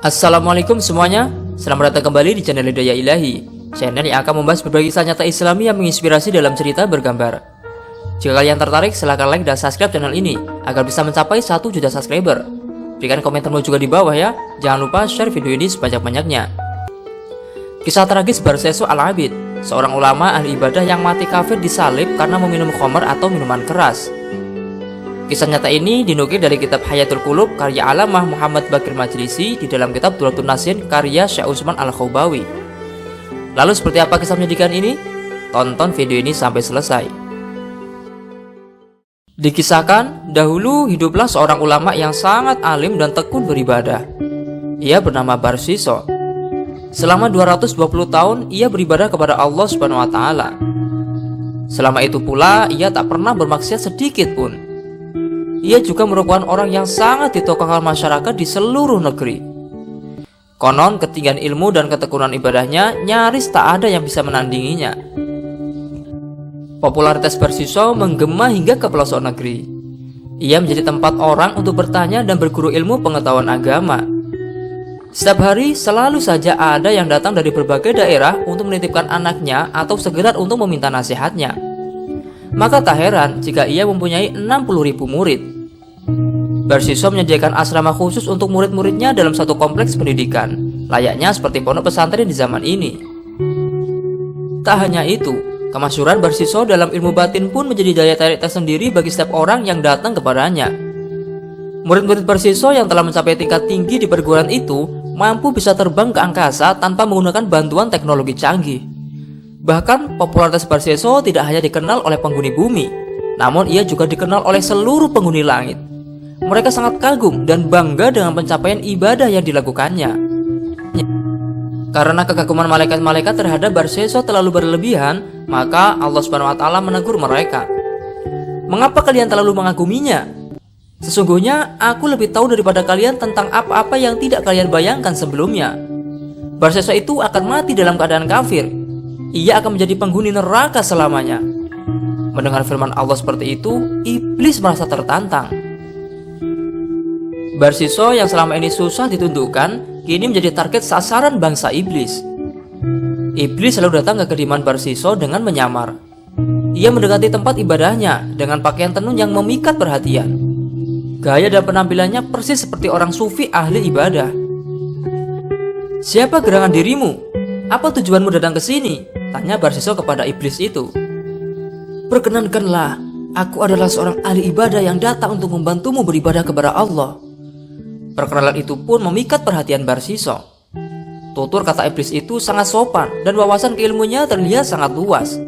Assalamualaikum semuanya, selamat datang kembali di channel Hidayah Ilahi, channel yang akan membahas berbagai kisah nyata Islami yang menginspirasi dalam cerita bergambar. Jika kalian tertarik, silahkan like dan subscribe channel ini agar bisa mencapai 1 juta subscriber. Berikan komentarmu juga di bawah ya, jangan lupa share video ini sebanyak-banyaknya. Kisah tragis Barseso Al-Abid, seorang ulama ahli ibadah yang mati kafir disalib karena meminum khamar atau minuman keras. Kisah nyata ini dinukil dari kitab Hayatul Qulub karya Alamah Muhammad Bakir Majlisi di dalam kitab Duratun Nasin karya Syekh Utsman Al-Khawbawi. Lalu seperti apa kisah menyedihkan ini? Tonton video ini sampai selesai. Dikisahkan, dahulu hiduplah seorang ulama yang sangat alim dan tekun beribadah. Ia bernama Barsiso. Selama 220 tahun ia beribadah kepada Allah Subhanahu wa taala. Selama itu pula ia tak pernah bermaksiat sedikit pun. Ia juga merupakan orang yang sangat ditokohkan masyarakat di seluruh negeri. Konon ketinggian ilmu dan ketekunan ibadahnya nyaris tak ada yang bisa menandinginya. Popularitas Barsiso menggema hingga ke pelosok negeri. Ia menjadi tempat orang untuk bertanya dan berguru ilmu pengetahuan agama. Setiap hari selalu saja ada yang datang dari berbagai daerah untuk menitipkan anaknya atau sekedar untuk meminta nasihatnya. Maka tak heran jika ia mempunyai 60.000 murid. Barsiso menyediakan asrama khusus untuk murid-muridnya dalam satu kompleks pendidikan, layaknya seperti pondok pesantren di zaman ini. Tak hanya itu, kemasyhuran Barsiso dalam ilmu batin pun menjadi daya tarik tersendiri bagi setiap orang yang datang kepadanya. Murid-murid Barsiso yang telah mencapai tingkat tinggi di perguruan itu mampu bisa terbang ke angkasa tanpa menggunakan bantuan teknologi canggih. Bahkan popularitas Barsiso tidak hanya dikenal oleh penghuni bumi, namun ia juga dikenal oleh seluruh penghuni langit. Mereka sangat kagum dan bangga dengan pencapaian ibadah yang dilakukannya. Karena kekaguman malaikat-malaikat terhadap Barsiso terlalu berlebihan, maka Allah Subhanahu wa taala menegur mereka. "Mengapa kalian terlalu mengaguminya? Sesungguhnya aku lebih tahu daripada kalian tentang apa-apa yang tidak kalian bayangkan sebelumnya. Barsiso itu akan mati dalam keadaan kafir. Ia akan menjadi penghuni neraka selamanya." Mendengar firman Allah seperti itu, iblis merasa tertantang. Barsiso yang selama ini susah ditundukkan, kini menjadi target sasaran bangsa iblis. Iblis selalu datang ke kediaman Barsiso dengan menyamar. Ia mendekati tempat ibadahnya dengan pakaian tenun yang memikat perhatian. Gaya dan penampilannya persis seperti orang sufi ahli ibadah. "Siapa gerangan dirimu? Apa tujuanmu datang ke sini?" tanya Barsiso kepada iblis itu. "Perkenankanlah, aku adalah seorang ahli ibadah yang datang untuk membantumu beribadah kepada Allah." Perkenalan itu pun memikat perhatian Barsiso. Tutur kata iblis itu sangat sopan dan wawasan keilmuannya terlihat sangat luas.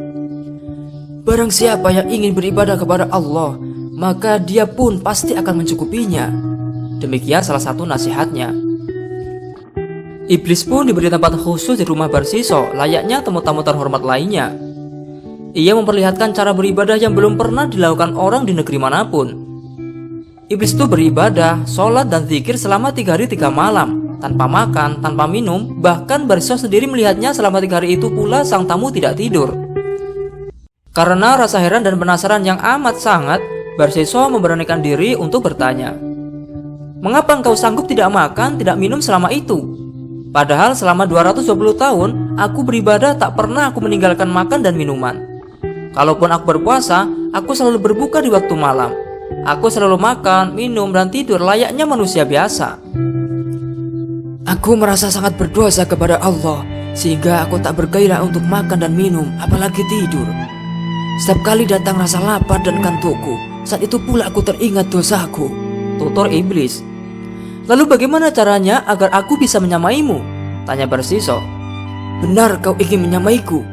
"Barang siapa yang ingin beribadah kepada Allah, maka dia pun pasti akan mencukupinya." Demikian salah satu nasihatnya. Iblis pun diberi tempat khusus di rumah Barsiso, layaknya tamu-tamu terhormat lainnya. Ia memperlihatkan cara beribadah yang belum pernah dilakukan orang di negeri manapun. Iblis itu beribadah, sholat dan zikir selama 3 hari 3 malam, tanpa makan, tanpa minum. Bahkan Barsiso sendiri melihatnya selama 3 hari itu pula sang tamu tidak tidur. Karena rasa heran dan penasaran yang amat sangat, Barsiso memberanikan diri untuk bertanya, "Mengapa engkau sanggup tidak makan, tidak minum selama itu? Padahal selama 220 tahun aku beribadah tak pernah aku meninggalkan makan dan minuman. Kalaupun aku berpuasa, aku selalu berbuka di waktu malam. Aku selalu makan, minum, dan tidur layaknya manusia biasa. Aku merasa sangat berdosa kepada Allah, sehingga aku tak bergairah untuk makan dan minum, apalagi tidur. Setiap kali datang rasa lapar dan kantukku, saat itu pula aku teringat dosaku," tutur iblis. "Lalu bagaimana caranya agar aku bisa menyamaimu?" tanya Barsiso. "Benar kau ingin menyamaiku?"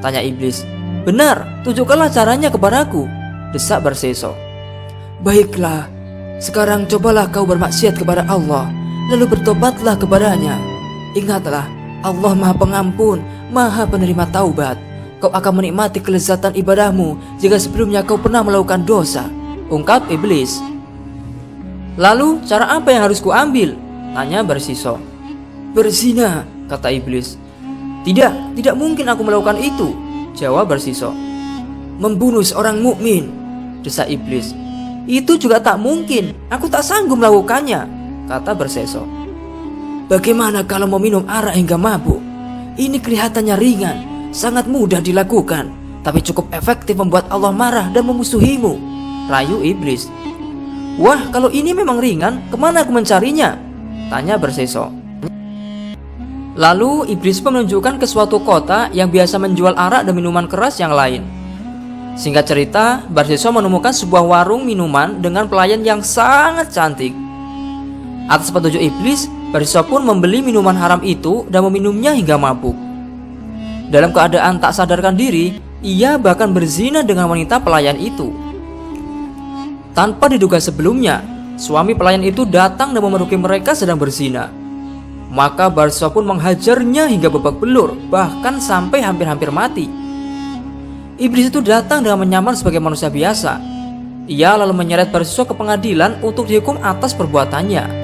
tanya iblis. "Benar, tunjukkanlah caranya kepadaku," desak Barsiso. "Baiklah, sekarang cobalah kau bermaksiat kepada Allah, lalu bertobatlah kepadanya. Ingatlah, Allah Maha Pengampun, Maha Penerima Taubat. Kau akan menikmati kelezatan ibadahmu jika sebelumnya kau pernah melakukan dosa," ungkap iblis. "Lalu cara apa yang harus kuambil?" tanya Barsiso. "Berzina," kata iblis. Tidak mungkin aku melakukan itu," jawab Barsiso. "Membunuh seorang mukmin," desak iblis. "Itu juga tak mungkin, aku tak sanggup melakukannya," kata Barsiso. Bagaimana kalau meminum arak hingga mabuk? Ini kelihatannya ringan, sangat mudah dilakukan, tapi cukup efektif membuat Allah marah dan memusuhimu, rayu iblis. Wah, kalau ini memang ringan, kemana aku mencarinya? Tanya Barseso. Lalu iblis menunjukkan ke suatu kota yang biasa menjual arak dan minuman keras yang lain. Singkat cerita, Barseso menemukan sebuah warung minuman dengan pelayan yang sangat cantik. Atas petunjuk iblis, Barseso pun membeli minuman haram itu dan meminumnya hingga mabuk. Dalam keadaan tak sadarkan diri, ia bahkan berzina dengan wanita pelayan itu. Tanpa diduga sebelumnya, suami pelayan itu datang dan memergoki mereka sedang berzina. Maka Barseso pun menghajarnya hingga babak belur, bahkan sampai hampir-hampir mati. Iblis itu datang dengan menyamar sebagai manusia biasa. Ia lalu menyeret Barseso ke pengadilan untuk dihukum atas perbuatannya.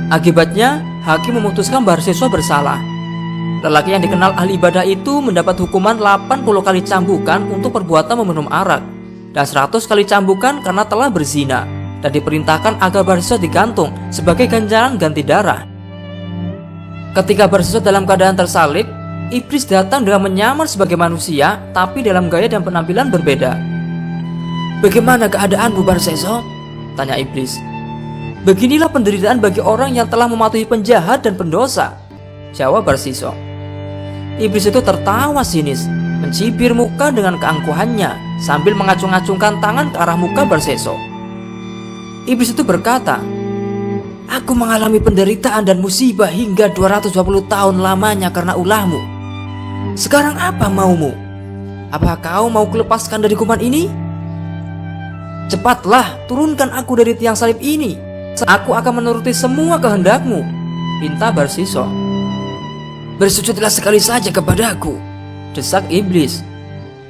Akibatnya, hakim memutuskan Barseso bersalah. Lelaki yang dikenal ahli ibadah itu mendapat hukuman 80 kali cambukan untuk perbuatan meminum arak, dan 100 kali cambukan karena telah berzina, dan diperintahkan agar Barseso digantung sebagai ganjaran ganti darah. Ketika Barseso dalam keadaan tersalib, iblis datang dengan menyamar sebagai manusia, tapi dalam gaya dan penampilan berbeda. Bagaimana keadaanmu, Barseso? Tanya iblis. Beginilah penderitaan bagi orang yang telah mematuhi penjahat dan pendosa, jawab Barseso. Iblis itu tertawa sinis, mencibir muka dengan keangkuhannya sambil mengacung-acungkan tangan ke arah muka Barseso. Iblis itu berkata, aku mengalami penderitaan dan musibah hingga 220 tahun lamanya karena ulahmu. Sekarang apa maumu? Apa kau mau kulepaskan dari kuman ini? Cepatlah, turunkan aku dari tiang salib ini. Aku akan menuruti semua kehendakmu, pinta Barseso. Bersujudlah sekali saja kepadaku, desak iblis.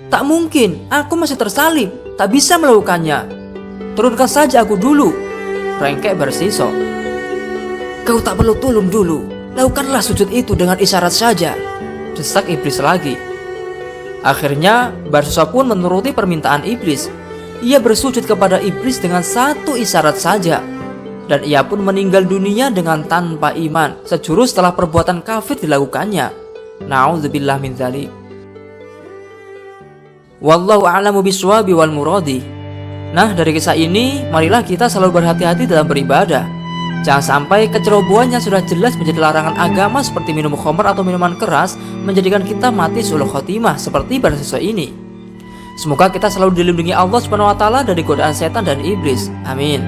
Tak mungkin, aku masih tersalib, tak bisa melakukannya. Turunkan saja aku dulu, rengkek Barseso. Kau tak perlu tolong dulu, lakukanlah sujud itu dengan isyarat saja, desak iblis lagi. Akhirnya Barseso pun menuruti permintaan iblis. Ia bersujud kepada iblis dengan satu isyarat saja, dan ia pun meninggal dunia dengan tanpa iman sejurus setelah perbuatan kafir dilakukannya. Na'udzubillah min dzalik. Wallahu a'lamu bishwabi wal muradi. Nah, dari kisah ini, marilah kita selalu berhati-hati dalam beribadah. Jangan sampai kecerobohan yang sudah jelas menjadi larangan agama seperti minum khamr atau minuman keras menjadikan kita mati su'ul khotimah seperti Barseso ini. Semoga kita selalu dilindungi Allah Subhanahu wa taala dari godaan setan dan iblis. Amin.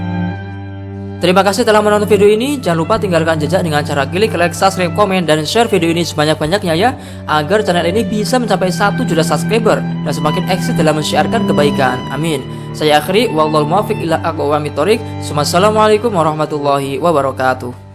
Terima kasih telah menonton video ini. Jangan lupa tinggalkan jejak dengan cara klik like, subscribe, komen, dan share video ini sebanyak-banyaknya ya, agar channel ini bisa mencapai 1 juta subscriber dan semakin eksis dalam mensiarkan kebaikan. Amin. Saya akhiri, wallahul muwaffiq ila aqwamit thoriq. Wassalamualaikum warahmatullahi wabarakatuh.